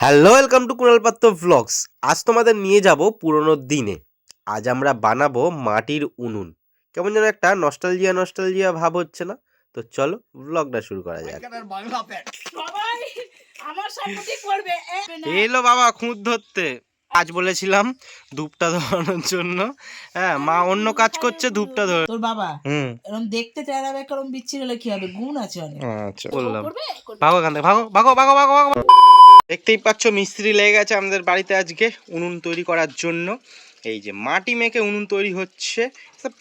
Hello welcome to Kunal পাত্র vlogs. আজ তোমাদের নিয়ে যাব পুরোনো দিনে। আজ আমরা বানাবো মাটির উনুন। কেমন যেন একটা নস্টালজিয়া নস্টালজিয়া ভাব হচ্ছে না? তো চলো ব্লগটা শুরু করা যাক। এলো বাবা খুঁত ধরতে। আজ বলেছিলাম ধূপটা ধরানোর জন্য। হ্যাঁ, মা অন্য কাজ করছে, ধূপটা ধর। তোর বাবা এরকম দেখতে চেহারা এরকম বিচ্ছিরি হলে কি হবে? গুণ আছে অনেক। আচ্ছা বললাম, ভাগো এখান থেকে, ভাগো ভাগো ভাগো ভাগো ভাগো। দেখতেই পাচ্ছ মিস্ত্রি লেগে গেছে আমাদের বাড়িতে আজকে উনুন তৈরি করার জন্য। এই যে মাটি মেখে উনুন তৈরি হচ্ছে,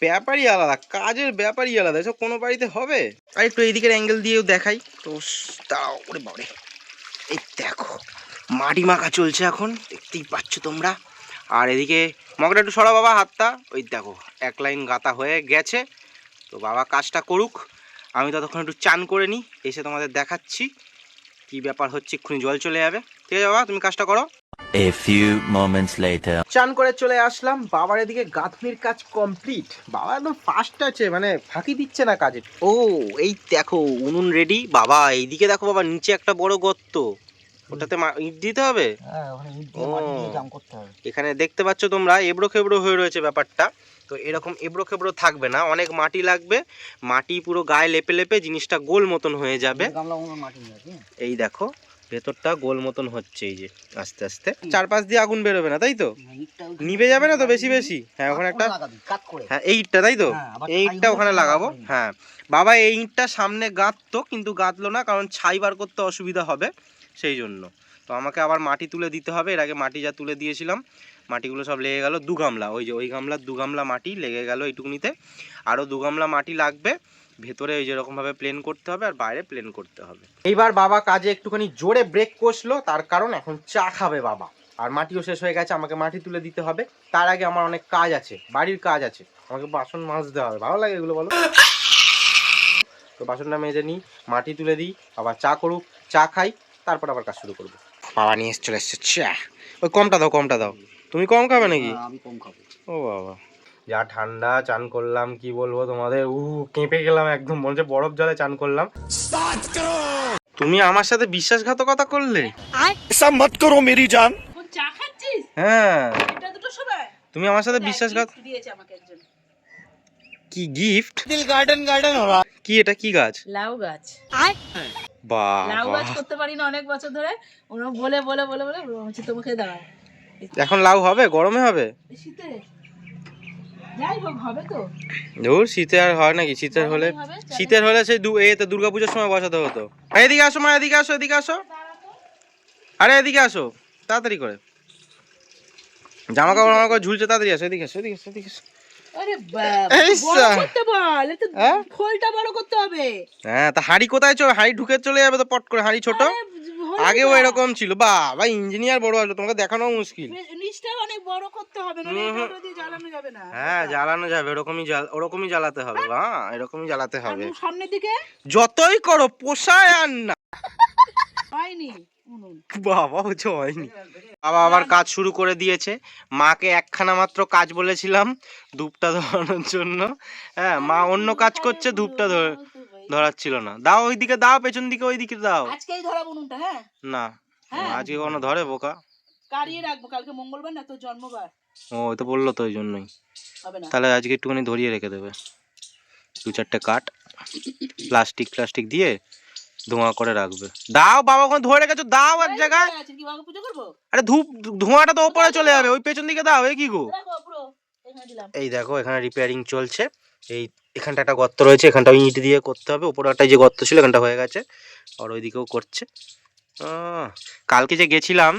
ব্যাপারই আলাদা, কাজের ব্যাপারই আলাদা। এসব কোনো বাড়িতে হবে? আর একটু এইদিকের অ্যাঙ্গেল দিয়েও দেখাই তো। দাও ওরে বাবারে, এই দেখো মাটি মাখা চলছে এখন, দেখতেই পাচ্ছ তোমরা। আর এদিকে মগটা একটু সরা বাবা হাতটা, ওই দেখো এক লাইন গাঁথা হয়ে গেছে। তো বাবা কাজটা করুক, আমি ততক্ষণ একটু চান করে নিই, এসে তোমাদের দেখাচ্ছি কি ব্যাপার হচ্ছে। এক্ষুনি জল চলে যাবে, ঠিক আছে বাবা তুমি কাজটা করো। A few moments later. চান করে চলে আসলাম, বাবার এদিকে গাঁথনির কাজ কমপ্লিট। বাবা একদম ফাস্ট আছে, মানে ফাঁকি দিচ্ছে না কাজে। ও এই দেখো উনুন রেডি। বাবা এইদিকে দেখো বাবা, নিচে একটা বড় গর্ত, ওটাতে ইট দিতে হবে। এখানে দেখতে পাচ্ছ তোমরা এবড়ো খেবড়ো হয়ে রয়েছে ব্যাপারটা। তো এরকম এবড়ো খেবড়ো থাকবে না, অনেক মাটি লাগবে। মাটি পুরো গায়ে লেপে লেপে জিনিসটা গোল মতন হয়ে যাবে। এই দেখো ভেতরটা গোল মতন হচ্ছে, এই যে আস্তে আস্তে। চারপাশ দিয়ে আগুন বেরোবে না তাই তো? নিভে যাবে না তো বেশি বেশি? হ্যাঁ ওখানে একটা, হ্যাঁ এই ইটটা তাই তো, এই ইটটা ওখানে লাগাবো। হ্যাঁ বাবা এই ইটটা সামনে গাঁথতো, কিন্তু গাঁথলো না কারণ ছাই বার করতে অসুবিধা হবে সেই জন্য। তো আমাকে আবার মাটি তুলে দিতে হবে। এর আগে মাটি যা তুলে দিয়েছিলাম মাটিগুলো সব লেগে গেল। 2 গামলা, ওই যে ওই গামলার 2 গামলা মাটি লেগে গেল এইটুকুনিতে। আরও 2 গামলা মাটি লাগবে। ভেতরে ওই যেরকমভাবে প্লেন করতে হবে আর বাইরে প্লেন করতে হবে। এইবার বাবা কাজে একটুখানি জোরে ব্রেক কষলো, তার কারণ এখন চা খাবে বাবা। আর মাটিও শেষ হয়ে গেছে, আমাকে মাটি তুলে দিতে হবে। তার আগে আমার অনেক কাজ আছে, বাড়ির কাজ আছে, আমাকে বাসন মাজতে হবে। ভালো লাগে এগুলো বলো? তো বাসনটা মেজে নিই, মাটি তুলে দিই, আবার চা করুক, চা খাই, তারপর আবার কাজ শুরু করবো। বাবা নিয়ে চলে এসছে চা। ওই কমটা দাও, কমটা দাও। তুমি কম খাবে নাকি? আমি কম খাবো। ও বাবা যা ঠান্ডা, চান করলাম কি বলবো তোমাদের, কেঁপে গেলাম একদম, মনে হচ্ছে বরফ জলে চান করলাম। তুমি আমার সাথে বিশ্বাসঘাতকতা করলে। ऐसा मत करो मेरी जान। চা খাচ্ছিস? হ্যাঁ এটা দুটো সময় তুমি আমার সাথে বিশ্বাসঘাত। দিয়েছে আমাকে একজন। কি গিফট? दिल गार्डन गार्डन हो रहा। কি এটা, কি গাছ? লাউ গাছ। লাউ বাহ গাছ করতে পারি না অনেক বছর ধরে। ওরা বলে বলে বলে বলে হচ্ছে তোমাকে দাঁড়াও। এখন লাউ হবে? গরমে হবে? শীতে যাই হোক হবে তো। ধুর শীতে আর হয় নাকি? শীতের হলে, শীতের হলে সেই এতে দুর্গাপূজার সময় বসাতে হতো। এদিকে আসো মা, এদিকে আসো, এদিকে আসো। আরে এদিকে আসো তাড়াতাড়ি করে, জামা কাপড় আমার করে ঝুলছে, তাড়াতাড়ি আসো, এদিকে আসো, এদিকে আসো, এদিকে আসো। আরে এই বড় সা। করতে বল, এটা হ্যাঁ? খোলটা বড় করতে হবে। হ্যাঁ তা হাঁড়ি কোথায় চলে? হাঁড়ি ঢুকে চলে যাবে তো পট করে, হাঁড়ি ছোট। আরে, হয়ে আগেও যা। এরকম ছিল। বাবা ইঞ্জিনিয়ার বড় আসলো, তোমাকে দেখানো মুশকিল। নিচটা অনেক বড় করতে হবে, নাহলে এটা ওটা দিয়ে জ্বালানো যাবে না। হ্যাঁ জ্বালানো যাবে, ওরকমই ওরকমই জ্বালাতে হবে। হ্যাঁ এরকমই জ্বালাতে আর হবে। সামনের দিকে যতই করো পোষায় আর না। হয়নি উনুন। বাবা হচ্ছে হয়নি। বাবা আবার কাজ শুরু করে দিয়েছে। মাকে একখানা মাত্র কাজ বলেছিলাম ধূপটা ধরানোর জন্য। হ্যাঁ মা অন্য কাজ করছে, ধূপটা ধরাচ্ছিল না। দাও ওইদিকে দাও, পেছন দিকে ওইদিকে দাও। আজকেই ধরাবো উনুনটা। হ্যাঁ না হ্যাঁ আজকে কোনো ধরে বোকা? কারিয়ে রাখবো, কালকে মঙ্গলবার না, তোর জন্মবার। ও তো বললো তো ওই জন্যই। হবে না। তাহলে আজকে একটুখানি ধরিয়ে রেখে দেবে, 2-4টে কাঠ প্লাস্টিক দিয়ে ধোঁয়া করে রাখবে। দাও বাবা, ওখানে ধরে রেখেছো, দাও এক জায়গায়। আজকে কি বাবা পুজো করবো? আরে ধোঁয়াটা তো ওপরে চলে যাবে, ওই পেছন দিকে দাও। এ কি গো? রাখো পুরো এখানে দিলাম। এই দেখো এখানে রিপেয়ারিং চলছে। এই এখানটা একটা গর্ত রয়েছে, এখানটা ইট দিয়ে করতে হবে। উপরে একটা যে গর্ত ছিল এখানটা হয়ে গেছে, আর ওইদিকেও করছে। কালকে যে গেছিলাম,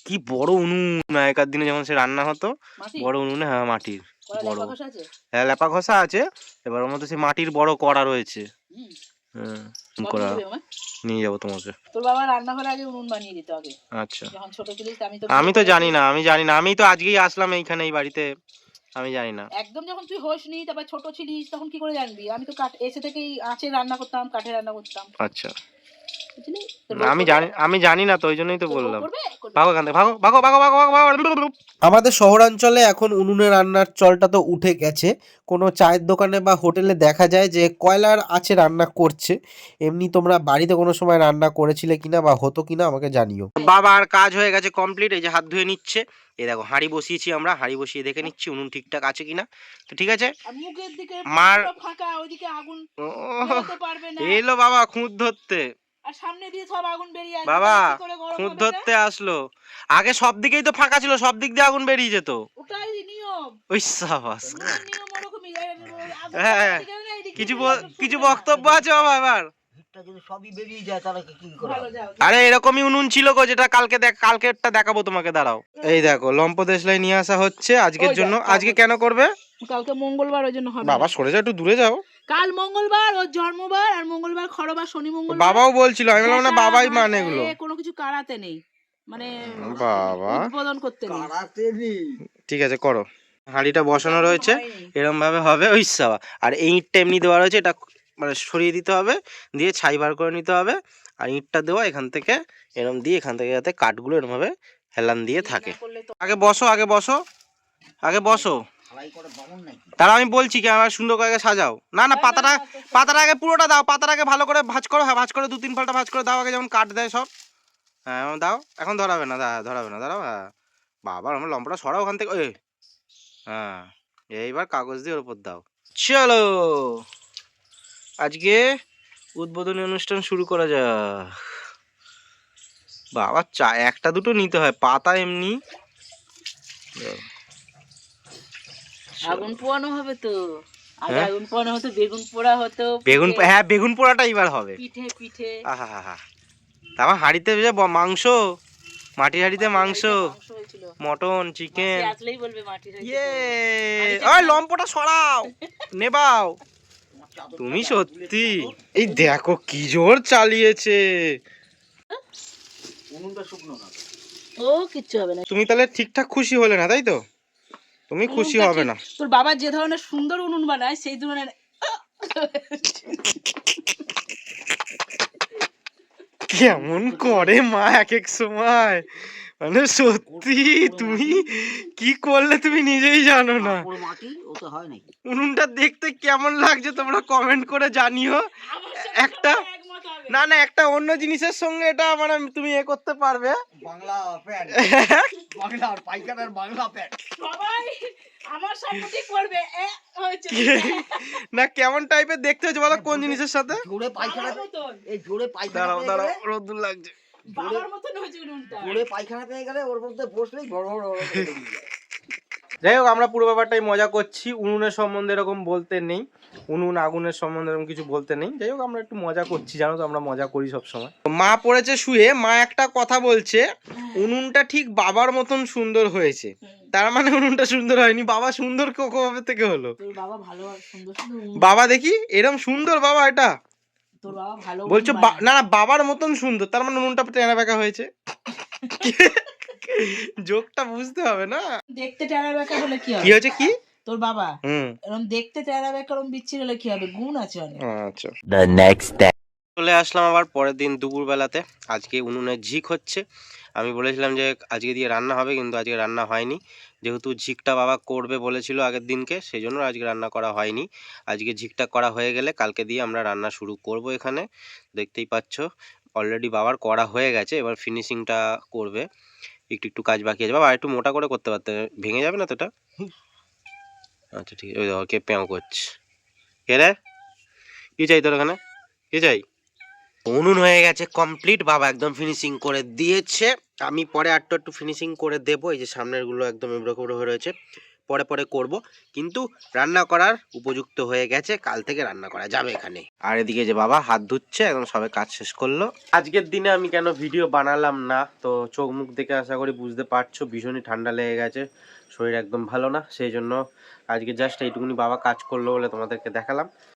কি বড় উনুন, আগেকার দিনে যেমন সে রান্না হতো বড় উনুনে। হ্যাঁ মাটির বড়, হ্যাঁ লেপা ঘষা আছে। এবার ওর মধ্যে সেই মাটির বড় কড়া রয়েছে। কড়া নিয়ে যাবো তোমাকে। তোর বাবা রান্নাঘরে আগে উনুন বানিয়ে দিত আগে। আচ্ছা যখন ছোট ছিলিস আমি তো জানি না, আমি তো আজকেই আসলাম এইখানে এই বাড়িতে, আমি জানি না। একদম যখন তুই হোশ নি, তারপর ছোট ছিলিস, তখন কি করে জানবি? আমি তো কাঠ এসে থেকেই আঁচে রান্না করতাম, কাঠে রান্না করতাম। আচ্ছা বুঝলি? আমি জানি না তো, ওই জন্যই তো তোর বউ বললাম। করবে? করবে। ভাগো এখান থেকে, ভাগো ভাগো ভাগো ভাগো ভাগো ভাগো। আমাদের শহরাঞ্চলে এখন উনুনে রান্নার চলটা তো উঠে গেছে। কোনো চায়ের দোকানে বা হোটেলে দেখা যায় যে কয়লার আছে রান্না করছে। এমনি তোমরা বাড়িতে কোনো সময় রান্না করেছিলে কিনা বা হতো কিনা আমাকে জানিও। বাবার কাজ হয়ে গেছে কমপ্লিট, এই যে হাত ধুয়ে নিচ্ছে। এই দেখো হাঁড়ি বসিয়েছি আমরা, হাঁড়ি বসিয়ে দেখে নিচ্ছি উনুন ঠিকঠাক আছে কিনা। তো ঠিক আছে, আর মুখের দিকে মার পুরো ফাঁকা, ওইদিকে আগুন ও বেরোতে পারবে না। এলো বাবা খুঁত ধরতে। আর সামনে দিয়ে সব আগুন বেরিয়ে আসবে, বাবা তাহলে কি করে গরম খুঁত হবে এটা? ধরতে আসলো। আগে সব দিকেই তো ফাঁকা ছিল, সব দিক দিয়ে আগুন বেরিয়ে যেত। ওটাই নিয়ম। ওই সাবাস। উনুনের নিয়ম ওরকমই। আগুন হ্যাঁ, এদিকে না, এদিকে কিছু দিয়ে আগুন কিছু ফুটবে না। বক্তব্য আছে বাবা এবার? হিটটা যদি সবই বেরিয়ে যায় তাহলে কি করে ভালো হবে? যাও। আরে এরকমই উনুন ছিল গো, যেটা কালকেরটা দেখাবো তোমাকে, দাঁড়াও। এই দেখো লম্প দেশলাই নিয়ে আসা হচ্ছে আজকের ওই জন্য। দেখ, আজকে কেন করবে? কালকে মঙ্গলবার, ওই জন্য হবে বাবা না। সরে যাও, একটু দূরে যাও। কাল মঙ্গলবার, ওর জন্মবার, আর মঙ্গলবার খড়বার, শনি মঙ্গলবার। বাবাও বলছিল, আমি বললাম না যেটা বাবাই হয়, মানে এগুলো। কোনো কিছু কারাতে নেই, মানে বাবা উদ্বোধন করতে নেই। কারাতে নেই। ঠিক আছে করো। হাঁড়িটা বসানো রয়েছে, হয়নি। এরম ভাবে হবে ওই সাবা। আর এই ইঁটটা এমনি দেওয়া রয়েছে, এটা মানে সরিয়ে দিতে হবে, দিয়ে ছাই বার করে নিতে হবে। আর ইঁটটা দেওয়া এখান থেকে এরম দিয়ে, এখান থেকে যাতে কাঠগুলো এরম ভাবে হেলান দিয়ে থাকে। না করলে তো আগে বসো, আগে বসো, আগে বসো। হালাই করে বামন নাকি? তারা আমি বলছি কি, আমার সুন্দর করে আগে সাজাও। না না, পাতাটা আগে পুরোটা দাও, পাতাটা আগে ভালো করে ভাঁজ করো। হ্যাঁ ভাঁজ করে 2-3 ফালটা ভাঁজ করে দাও আগে, যেমন কাঠ দেয় সব। হ্যাঁ এমন দাও, এখন ধরাবে না, ধরাবে না, দাঁড়াও। হ্যাঁ বাবা আমার লম্বাটা সরাও ওখান থেকে। ওই হ্যাঁ, এইবার কাগজ দিয়ে ওর উপর দাও। চলো আজকে উদ্বোধনী অনুষ্ঠান শুরু করা যাক। বাবা একটা দুটো নিতে হয়, পাতা এমনি। আগুন পোড়ানো হবে তো। আগে হ্যাঁ? আগুন পোড়ানো হতো, বেগুন পোড়া হতো, বেগুন, হ্যাঁ বেগুন পোড়াটা এবার হবে। পিঠে পিঠে। আহা হা হা। তারপর হাঁড়িতে যে মাংস, মাটির হাঁড়িতে মাংস, মাংস হয়েছিল। Mutton, chicken. মাসি আসলেই বলবে মাটির হাঁড়িতে ইয়ে, হাঁড়িটা ওই লম্পটা সরাও, নেবাও। তুমি সত্যি, এই দেখো কি জোর চালিয়েছে। উনুনটা শুকনো না। ও কিচ্ছু হবে না। তুমি তাহলে ঠিকঠাক খুশি হলে না, তাই তো? তুমি খুশি উনুনটা হবে ঠিক- না। তোর বাবা যে ধরনের সুন্দর উনুন বানায়, সেই ধরনের কেমন করে মা এক এক সময়, মানে সত্যি তুমি কি করলে তুমি নিজেই জানো না। পুরো মাটি ওতে হয় নাকি? উনুনটা দেখতে কেমন লাগছে তোমরা কমেন্ট করে জানিও। আমার সাথে একটা একমত হবে। না না, একটা অন্য জিনিসের সঙ্গে এটা মানে তুমি এ করতে পারবে। বাংলা প্যান্ট, বাংলা পাইকারের বাংলা প্যান্ট। সবাই আমার সাপোর্টই করবে। হয়েছে না কেমন টাইপের দেখতে হচ্ছে বলো, কোন জিনিসের সাথে? জোরে পায়খানা, বাবার মতন। এই জোরে পায়খানা দাঁড়াও পেয়ে দাঁড়াও, গেলে, রোদ্দুর লাগছে। বাবার মতন হয়েছে উনুনটা। জোরে পায়খানা পেয়ে গেলে ওর মধ্যে বসলেই বড় বড় বড় করে বেরিয়ে যায়। যাই হোক, আমরা পুরো ব্যাপারটাই মজা করছি। উনুনের সম্বন্ধে এরকম বলতে নেই, উনুন আগুনের সম্বন্ধে এরকম কিছু বলতে নেই। যাই হোক আমরা একটু মজা করছি, জানো তো আমরা মজা করি সব সময়। মা পড়েছে শুয়ে, মা একটা কথা বলছে, উনুনটা ঠিক বাবার মতন সুন্দর হয়েছে। তার মানে উনুনটা সুন্দর হয়নি, বাবা সুন্দর কবে থেকে হলো? তোর বাবা ভালো সুন্দর সুন্দর উনুন। বাবা দেখি এরকম সুন্দর বাবা, এটা তোর বাবা ভালো বলছো উনুন বানায়। না না বাবার মতন সুন্দর, তার মানে উনুনটা টেনা বেঁকা হয়েছে। জোকটা বুঝতে হবে না। দেখতে টেরা বেঁকা হলে কি কি হবে? হয়েছে কি? তোর বাবা হুম, এরকম দেখতে টেরা বেঁকা, এরকম বিচ্ছিরি হলে কি হবে? গুণ আছে অনেক। আচ্ছা। The next day. চলে আসলাম আবার পরের দিন দুপুরবেলাতে। আজকে উনুনের ঝিক হচ্ছে। আমি বলেছিলাম যে আজকে দিয়ে রান্না হবে, কিন্তু আজকে রান্না হয়নি। যেহেতু ঝিকটা বাবা করবে বলেছিল আগের দিনকে, সেই জন্য আজকে রান্না করা হয়নি। আজকে ঝিকটা করা হয়ে গেলে কালকে দিয়ে আমরা রান্না শুরু করব। এখানে দেখতেই পাচ্ছ অলরেডি বাবার করা হয়ে গেছে, এবার ফিনিশিংটা করবে। একটু একটু কাজ বাকি আছে। বাবা আর একটু মোটা করে করতে পারতে, ভেঙে যাবে না তো এটা? আচ্ছা ঠিক আছে। ওই দেখো কে প্যাও করছে, কে রে? কি চাই তোর এখানে, কি চাই? উনুন হয়ে গেছে কমপ্লিট, বাবা একদম ফিনিশিং করে দিয়েছে। আমি পরে একটু ফিনিশিং করে দেবো। এই যে সামনের গুলো একদম এবড়ো খেবড়ো হয়ে রয়েছে, পরে পরে করব। কিন্তু রান্না করার উপযুক্ত হয়ে গেছে, কাল থেকে রান্না করা যাবে এখানে। আর এদিকে যে বাবা হাত ধুচ্ছে, একদম সবে কাজ শেষ করলো। আজকের দিনে আমি কেন ভিডিও বানালাম না, তো চোখ মুখ দেখে আশা করি বুঝতে পারছো, ভীষণই ঠান্ডা লেগে গেছে, শরীর একদম ভালো না। সেই জন্য আজকে জাস্ট এইটুকুনি বাবা কাজ করলো বলে তোমাদেরকে দেখালাম।